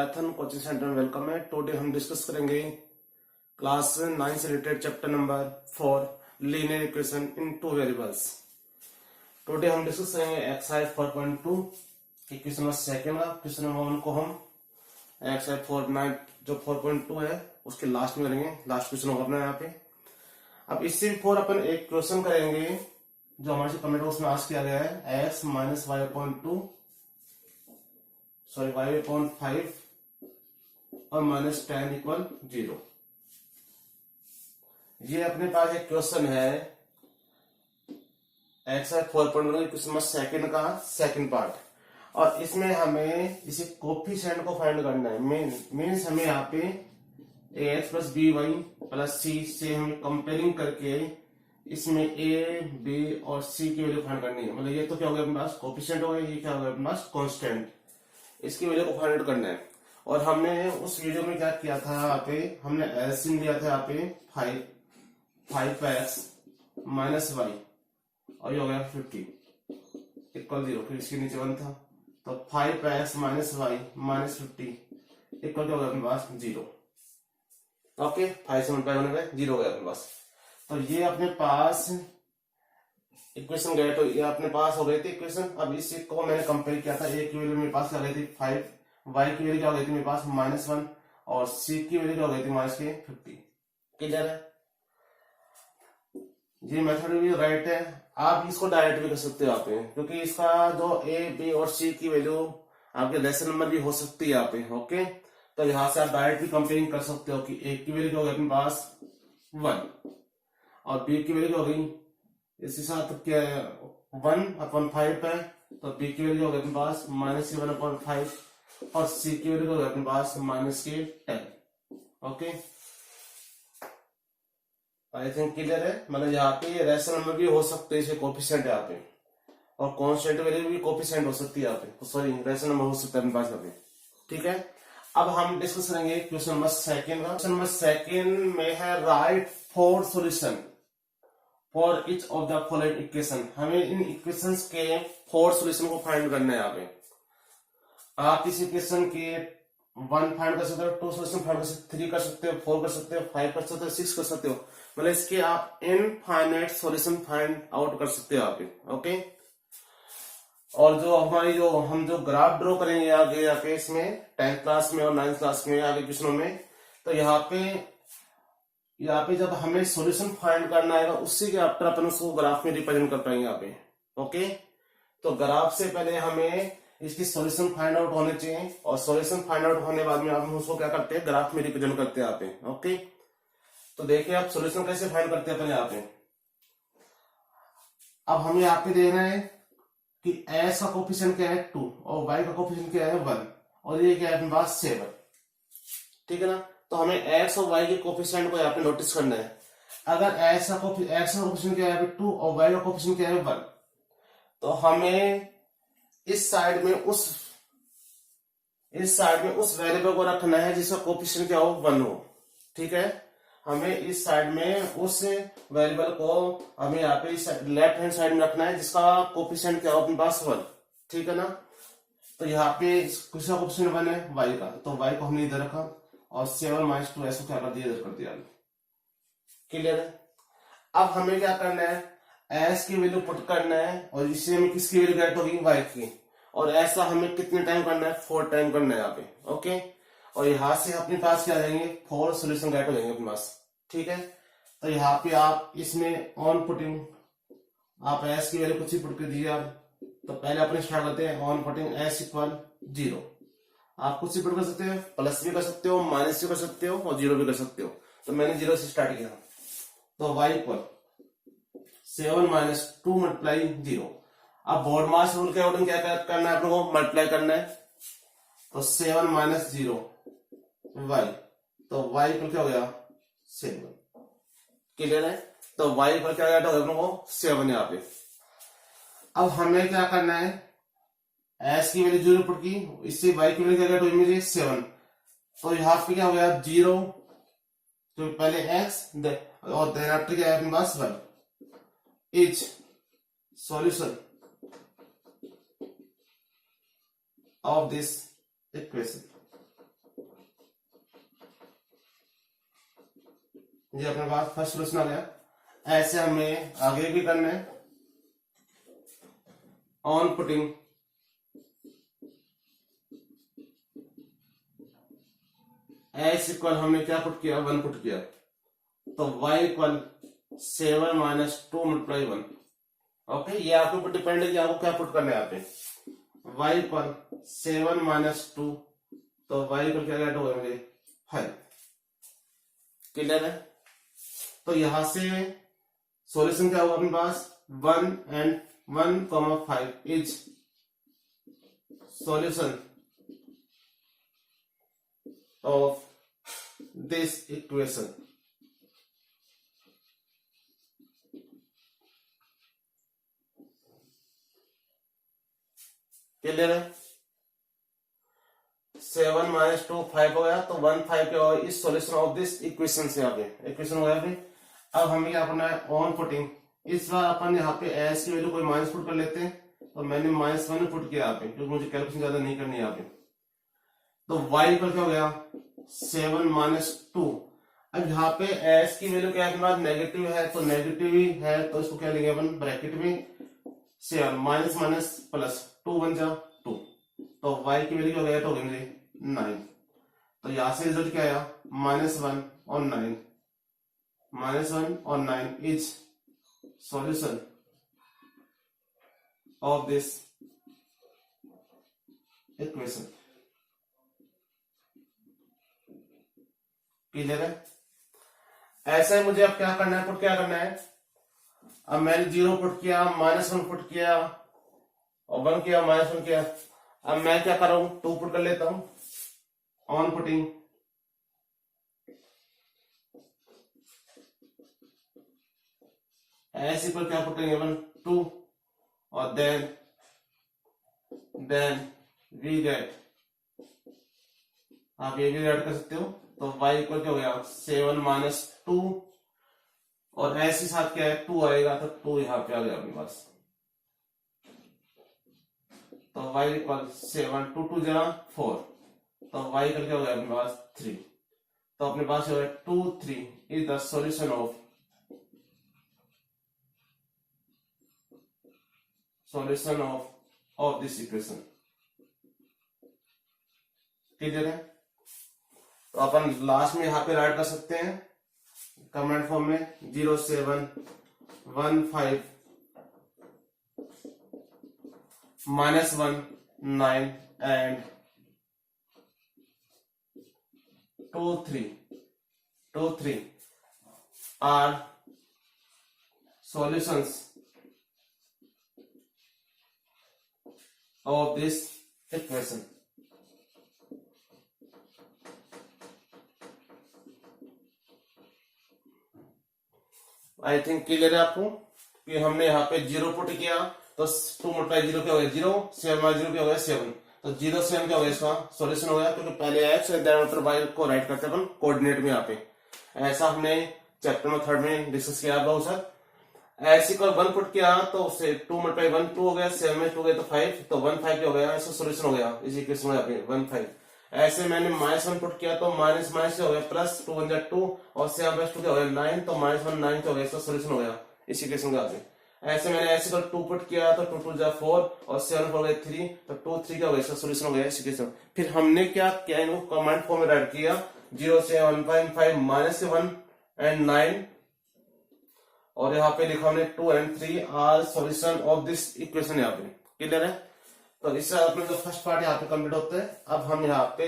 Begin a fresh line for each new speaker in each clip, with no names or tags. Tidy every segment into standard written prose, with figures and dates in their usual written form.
Maithon coaching centre में welcome है। Today हम डिस्कस करेंगे क्लास 9 से related chapter number 4 linear equation in two variables. Today हम डिस्कस करेंगे एक्सरसाइज 4.2 की क्वेश्चन नंबर सेकंड का। क्वेश्चन नंबर 1 को हम एक्सरसाइज 4.9 जो 4.2 है उसके लास्ट में करेंगे, लास्ट क्वेश्चन होगा अपना यहाँ पे। अब इससे बिफोर अपन एक क्वेश्चन करेंगे जो हमारे से कमेंट बॉक्स में आस्क किया गया है, एक्स माइनस y/5 और माइनस 10 इक्वल 0। ये अपने पास एक क्वेश्चन है एक्सरसाइज 4.1 क्वेश्चन नंबर सेकंड का सेकंड पार्ट, और इसमें हमें इसे कोफिशिएंट को फाइंड करना है। मीन्स हमें यहाँ पे ax plus B Y plus C से हमें कंपेयरिंग करके इसमें a, b और c की वैल्यू फाइंड करनी है। मतलब ये तो क्या हो गया अपने पास कोफिशिएंट हो गया, ये क्या हो गया अपने पास कांस्टेंट, इसकी वैल्यू को फाइंड आउट करना है। और हमने उस वीडियो में क्या किया था, यहाँ पे हमने एलसीएम लिया था यहाँ पे 5x माइनस वाई और ये हो गया 50 इक्वल 0, फिर इसके नीचे 1 था तो 5x minus Y minus 50 equal क्या हो गया अपने पास 0। ओके, 5 से मल्टीप्लाई होने पे 0 हो गया अपने पास। तो ये अपने पास इक्वेशन गए, तो ये अपने पास हो गई थी इक्वेशन। अब इसी को मैंने कंपेयर किया था, ए की वैल्यू मेरे पास क्या गई थी 5, वाई की वैल्यू क्या हो गई थी मेरे पास -1 और सी की वैल्यू क्या हो गई थी -50। क्लियर है? ये मेथड भी राइट है। आप इसको डायरेक्ट भी कर सकते हो यहाँ पे, क्योंकि इसका जो ए, बी और सी की वैल्यू आपके लेसन नंबर भी हो सकती है यहाँ पे। ओके, तो यहाँ से आप डायरेक्ट भी कंपेयरिंग कर सकते हो कि ए की वैल्यू क्या हो गई अपने पास 1 और बी की वैल्यू क्या हो गई, इसी साथ क्या 1/5 है तो बी की वैल्यू हो गई अपने पास -7/5 और सी की वैल्यू हो गई अपने पास -10। ओके, आई थिंक क्लियर है। मतलब यहाँ पे रेशनल नंबर भी हो सकते हैं, इसके कोफिशिएंट यहाँ पे, और कांस्टेंट वैल्यू भी कोफिशिएंट हो सकती है यहाँ पे, सॉरी रेशनल नंबर हो सकता है अपने पास यहाँ पे। ठीक है, अब हम डिस्कस करेंगे क्वेश्चन नंबर सेकंड का। क्वेश्चन नंबर सेकंड में है right 4 solution for each of the following equation. हमें इन इक्वेशंस के 4 सॉल्यूशन को फाइंड करना है यहाँ पे। आप इस इक्वेशन के 1 फाइंड कर सकते हो, 2 सॉल्यूशन फाइंड कर सकते हो, 3 कर सकते हो, 4 कर सकते हो, 5 कर सकते हो, 6 कर सकते हो। मतलब इसके आप इनफाइनाइट सॉल्यूशन फाइंड आउट कर सकते हो यहाँ पे। ओके, और जो हम जो ग्राफ ड्रॉ करेंगे आगे यहाँ पे इसमें 10th क्लास में और 9th क्लास में आगे क्वेश्चनों में, तो यहाँ पे जब हमें सॉल्यूशन फाइंड करना है उसी के आफ्टर अपन उसको ग्राफ में रिप्रेजेंट कर पाएंगे यहाँ पे। ओके, तो ग्राफ से पहले हमें इसकी सॉल्यूशन फाइंड आउट होने चाहिए, और सॉल्यूशन फाइंड आउट होने बाद में हम उसको क्या करते हैं, ग्राफ में रिप्रेजेंट करते हैं यहाँ पे। ओके, तो देखिए आप सॉल्यूशन कैसे फाइंड करते हैं अपन यहाँ पे। अब हमें यहाँ पे देखना है कि x का कोफिशिएंट क्या है 2 और y का कोफिशिएंट क्या है 1 और ये क्या है अपने पास 7। ठीक है ना, तो हमें x और y के कोफिशिएंट को यहाँ पे नोटिस करना है। अगर x का कोफिशिएंट क्या है 2 और y का कोफिशिएंट क्या है 1, तो हमें इस साइड में उस वेरिएबल को रखना है जिसका कोफिशिएंट क्या हो 1 हो। ठीक है, हमें इस साइड में उस वेरिएबल को हमें यहाँ पे लेफ्ट हैंड साइड में रखना है जिसका कोफिशिएंट क्या हो अपने पास 1। ठीक है ना, तो यहाँ पे किसका कोफिशिएंट 1 है, y का, तो y को हमने इधर रखा और 7 - 2 ऐसा क्या कर दिया, इधर कर दिया। क्लियर है? अब हमें क्या करना है, s की वैल्यू पुट करना है और इससे हमें किसकी वैल्यू गेट होगी y की, और ऐसा हमें कितने टाइम करना है 4 टाइम करना है यहाँ पे। ओके, और यहाँ से अपने पास क्या जाएंगे 4 सोल्यूशन गेट हो जाएंगे अपने पास। ठीक है, तो यहाँ पे आप इसमें ऑन पुटिंग आप s की वैल्यू कुछ ही पुट कर दीजिए आप। तो पहले अपन स्टार्ट करते हैं ऑन पुटिंग s इक्वल 0। आप कुछ ही पुट कर सकते हो, प्लस भी कर सकते हो, माइनस भी कर सकते हो और 0 भी कर सकते हो। तो मैंने 0 से स्टार्ट किया, तो y इक्वल 7 - 2 मल्टीप्लाई 0। अब बोर्ड मास रूल के अकॉर्डिंग क्या करना है आप लोगों को, मल्टीप्लाई करना है। तो 7 - 0 y, तो y इक्वल क्या हो गया 7। क्लियर है? तो y इक्वल क्या गया था 7 यहाँ पे। अब हमें क्या करना है, s की वैल्यू 0 पुट की, इससे y की वैल्यू क्या गया तो इमीडिएट 7। तो यहाँ पे क्या हो गया 0, तो पहले x और देन आफ्टर क्या है अपने पास 1 is solution of this equation. ये अपने पास फर्स्ट सोल्यूशन आ गया। ऐसे हमें आगे भी करना है। ऑन पुटिंग एस इक्वल हमने क्या पुट किया, 1 पुट किया, तो y equal 7 minus 2 multiply 1। Okay, ये आपके ऊपर डिपेंड है कि आपको क्या पुट करना है यहाँ पे। y इक्वल 7 माइनस 2, तो y इक्वल क्या गेट होगा मुझे 5। क्लियर है? तो यहां से सॉल्यूशन क्या होगा अपने पास, 1 and 1,5 is solution of this equation. Clear है? 7 माइनस 2 5 हो गया, तो 1 5 क्या होगा, इस सॉल्यूशन ऑफ दिस इक्वेशन से आगे इक्वेशन हो गया। फिर अब हमें क्या करना है, ऑन पुटिंग। इस बार अपन यहाँ पे एस की वैल्यू कोई माइनस पुट कर लेते हैं, तो मैंने -1 पुट किया यहाँ पे क्योंकि मुझे कैलकुलेशन ज्यादा नहीं करनी है यहाँ पे। तो y इक्वल क्या हो गया, 7 माइनस 2। अब यहाँ पे s की वैल्यू क्या है, अपने पास नेगेटिव है, तो नेगेटिव ही है तो इसको क्या लेंगे अपन ब्रैकेट में 7 माइनस माइनस प्लस 2 1 जा 2, तो y की वैल्यू क्या हो गया, तो हो गई 9। तो यहां से रिजल्ट क्या आया, -1 और 9, -1 और 9 is solution of this equation. Clear है? ऐसे मुझे अब क्या करना है, पुट क्या करना है। अब मैंने 0 पुट किया, -1 पुट किया और 1 किया, -1 किया। अब मैं क्या कर रहा हूं, 2 पुट कर लेता हूं। ऑन पुटिंग एस इक्वल क्या पुट करेंगे अपन 2 और देन वी गेट, आप ये भी ऐड कर सकते हो। तो y इक्वल क्या हो गया, 7 माइनस 2 और एस के साथ क्या है 2 आएगा, तो 2 यहाँ पे आ गया अपने पास। तो y इक्वल 7 2 2 जा 4, तो y इक्वल क्या हो गया अपने पास 3। तो अपने पास हो गया 2 3 is the solution of this equation. Clear है? तो अपन लास्ट में यहाँ पे राइट कर सकते हैं कमेंट फॉर्म में 0 7 1 5 -1 9 and 2 3 are solutions of this equation. I think clear है आपको कि हमने यहाँ पे 0 पुट किया, तो 2 मल्टीप्लाई 0 क्या हो गया 0, 7 माइनस 0 क्या हो गया 7, तो 0 7 क्या हो गया, इसका सॉल्यूशन हो गया। क्योंकि पहले x and then after y को राइट करते हैं अपन कोऑर्डिनेट में यहाँ पे। ऐसा हमने चैप्टर में 3rd में डिस्कस किया बहुत सर। एस इक्वल 1 पुट किया तो उससे 2 मल्टीप्लाई 1 2 हो गया, 7 में 2 गया तो 5, तो 1 5 क्या हो गया, इसका सॉल्यूशन हो गया इस इक्वेशन में 1 5। ऐसे मैंने -1 पुट किया तो माइनस माइनस हो गया प्लस, 2 1 2 और 7 प्लस 2 क्या हो गया 9, तो -1 9 क्या हो गया, इसका सॉल्यूशन हो गया इस इक्वेशन का आगे। ऐसे मैंने ऐसे पर 2 पुट किया तो 2 2 4 और 7 4 3, तो 2 3 क्या हो गया, इसका सॉल्यूशन हो गया इस इक्वेशन। फिर हमने क्या किया, इनको कमांड फॉर्म में राइट किया 0 से 1.5 -1 एंड 9, और यहाँ पे लिखा हमने 2 and 3 are solution of this equation. यहाँ पे क्लियर है? तो इससे अपने जो फर्स्ट पार्ट यहाँ पे कंप्लीट होता है। अब हम यहाँ पे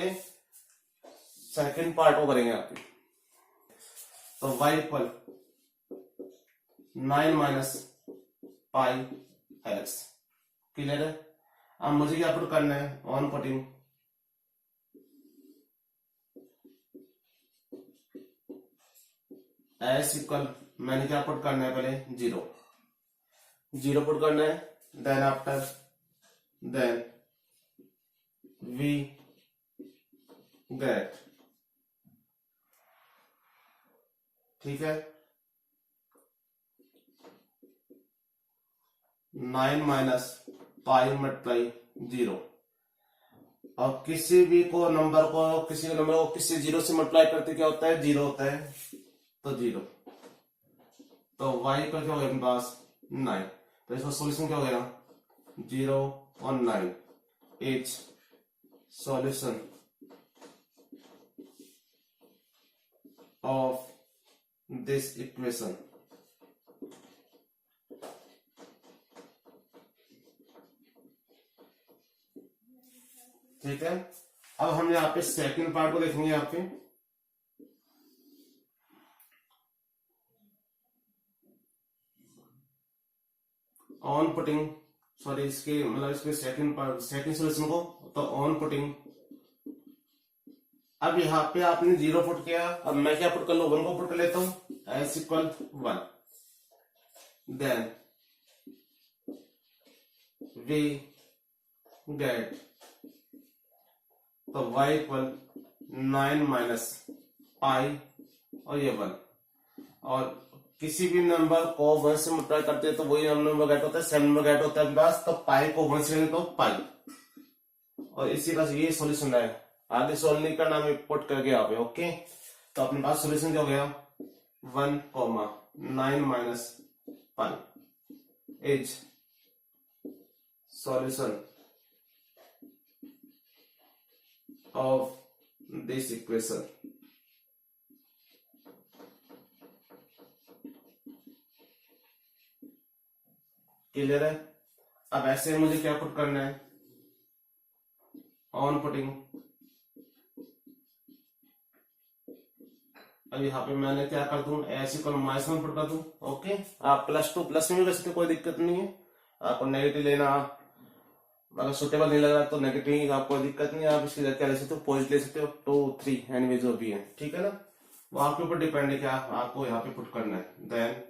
सेकंड पार्ट को करेंगे यहाँ पे। तो y इक्वल 9 माइनस पाई एक्स। क्लियर है? अब मुझे क्या पुट करना है, ऑन पुटिंग एस इक्वल, मैंने क्या पुट करना है पहले 0 पुट करना है, then after then we get, ठीक है 9 माइनस पाई मल्टीप्लाई 0। अब किसी भी नंबर को किसी 0 से मल्टीप्लाई करते क्या होता है 0 होता है। तो 0, तो y इक्वल क्या हो गया अपने पास 9। तो इसका सॉल्यूशन क्या हो गया 0 और 9 is solution of this equation. ठीक है, अब हम यहाँ पे सेकंड पार्ट को देखेंगे। यहाँ पे ऑन पुटिंग, सॉरी इसके मतलब इसके सेकंड सॉल्यूशन को, तो ऑन पुटिंग, अब यहाँ पे आपने 0 पुट किया, अब मैं क्या पुट कर लूं 1 को पुट कर लेता हूं, s equal 1, then we get, तो y इक्वल 9 माइनस पाई और ये 1, और किसी भी नंबर को 1 से मल्टीप्लाई करते हैं तो वही नंबर गेट होता है, सेम नंबर गेट होता है अपने पास, तो पाई को 1 से लेंगे तो पाई, और इसी का ये सॉल्यूशन है। आगे सॉल्व नहीं करना, मैं पुट करके यहाँ पे ओके। तो अपने पास सॉल्यूशन क्या हो गया 1,9 minus pi is solution of this equation. Clear है। अब ऐसे मुझे क्या पुट करना है, ऑन पुटिंग, अब यहाँ पे मैंने क्या कर दूं एस इक्वल -1 पुट कर दूं ओके। आप +2 प्लस में भी कर सकते, कोई दिक्कत नहीं है, आपको नेगेटिव लेना अगर सुटेबल नहीं लग रहा तो नेगेटिव, आपको कोई दिक्कत नहीं है, आप इसकी जगह क्या ले सकते हो पॉजिटिव ले सकते हो, 2 3 एनीवे जो भी है, ठीक है ना, वो आपके ऊपर डिपेंड है क्या आपको यहाँ पे पुट करना है। देन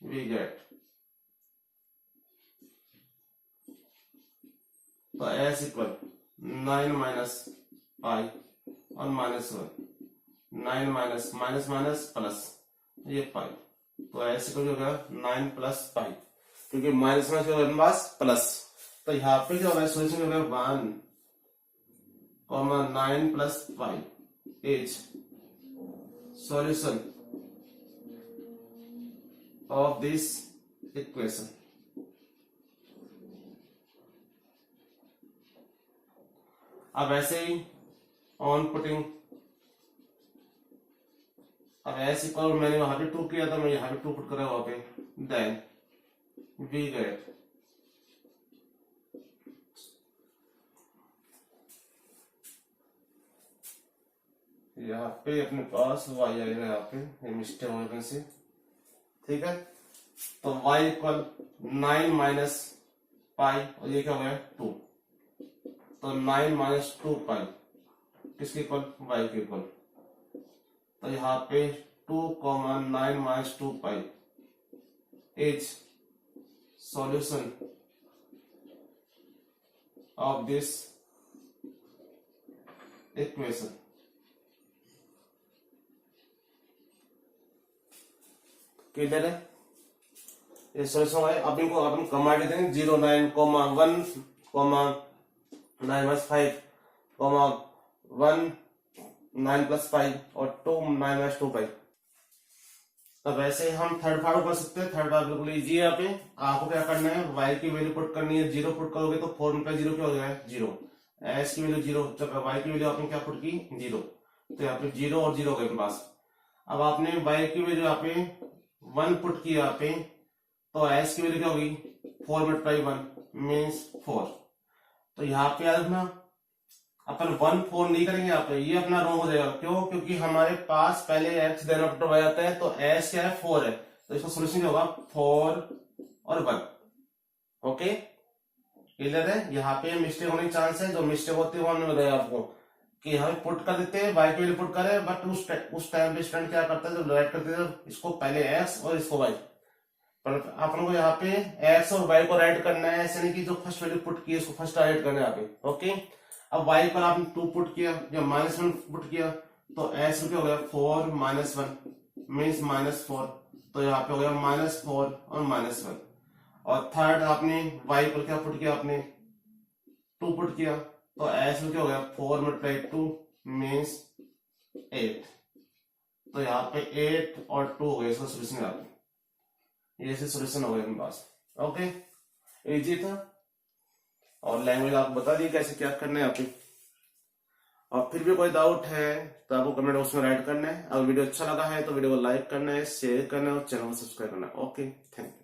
वी गेट, तो एस इक्वल 9 माइनस पाई और -1, 9 माइनस माइनस माइनस प्लस ये पाई, तो एस इक्वल हो गया 9 प्लस पाई, क्योंकि माइनस में जो है पास प्लस, तो यहाँ पे जो है सोल्यूशन हो गया 1,9 plus pi is solution of this equation. अब ऐसे ही ऑन पुटिंग, अब एस इक्वल मैंने वहां पे 2 किया था, मैं यहाँ पे 2 पुट कर रहा हूं वहां पे, देन वी गेट, यहाँ पे अपने पास y आएगा, यहाँ पे ये मिस्टेक हो से, ठीक है। तो y इक्वल 9 माइनस पाई और ये क्या हो गया 2, तो 9 माइनस 2 पाई किसके इक्वल y के इक्वल, तो यहाँ पे 2,9 minus 2 pi is solution of this equation. Clear है, ये सॉल्यूशन है। अब इनको अपन कमा देते हैं 0 9 1 9 माइनस 5 1 9 प्लस 5 और 2 9 माइनस 2 पाई। अब वैसे हम थर्ड पार्ट कर सकते हैं, थर्ड पार्ट बिल्कुल इजी है। यहाँ पे आपको क्या करना है y की वैल्यू पुट करनी है, 0 पुट करोगे तो 4 में 0 क्या हो जाएगा 0, s की वैल्यू 0, जब y की वैल्यू आपने क्या पुट की 0, तो यहाँ पे 0 और 0 के पास। अब आपने y की वैल्यू यहाँ पे 1 पुट की यहाँ पे, तो s की वैल्यू क्या होगी 4 मल्टीप्लाई 1 मीन्स 4, तो यहाँ पे याद रखना अपन 1 4 नहीं करेंगे यहाँ पे, ये अपना रॉन्ग हो जाएगा। क्यों? क्योंकि हमारे पास पहले x देन आफ्टर y आता है, तो s क्या है 4 है, तो इसका सोल्यूशन क्या होगा 4 और 1। ओके क्लियर है। यहाँ पे मिस्टेक होने की चांस है, जो मिस्टेक होती है वो हमने बताया आपको कि हमें पुट कर देते हैं y की वैल्यू पुट करे, बट उस टाइम पे स्टूडेंट क्या करता है, जब राइट करते हैं इसको पहले x और इसको y, पर अपन को यहाँ पे x और y को राइट करना है, ऐसे नहीं कि जो फर्स्ट वैल्यू पुट की है उसको फर्स्ट राइट करना है यहाँ पे। ओके अब y पर आपने 2 पुट किया या -1 पुट किया, तो s क्या हो गया 4 -1 मीन्स -4, तो यहाँ पे हो गया -4 और -1। और थर्ड आपने y पर क्या पुट किया, आपने 2 पुट किया, तो s क्या हो गया 4 × 2 मीन्स 8। तो यहाँ पे 8 और 2 हो गए, इसका सोल्यूशन आ गया। ये सोल्यूशन हो गया मेरे पास। ओके, इजी था और लैंग्वेज आपको बता दी कैसे क्या करना है यहाँ पे। और फिर भी कोई डाउट है तो आपको कमेंट बॉक्स में राइट करना है। अगर वीडियो अच्छा लगा है तो वीडियो को लाइक करना है, शेयर करना है और चैनल को सब्सक्राइब करना है। Okay, thank you.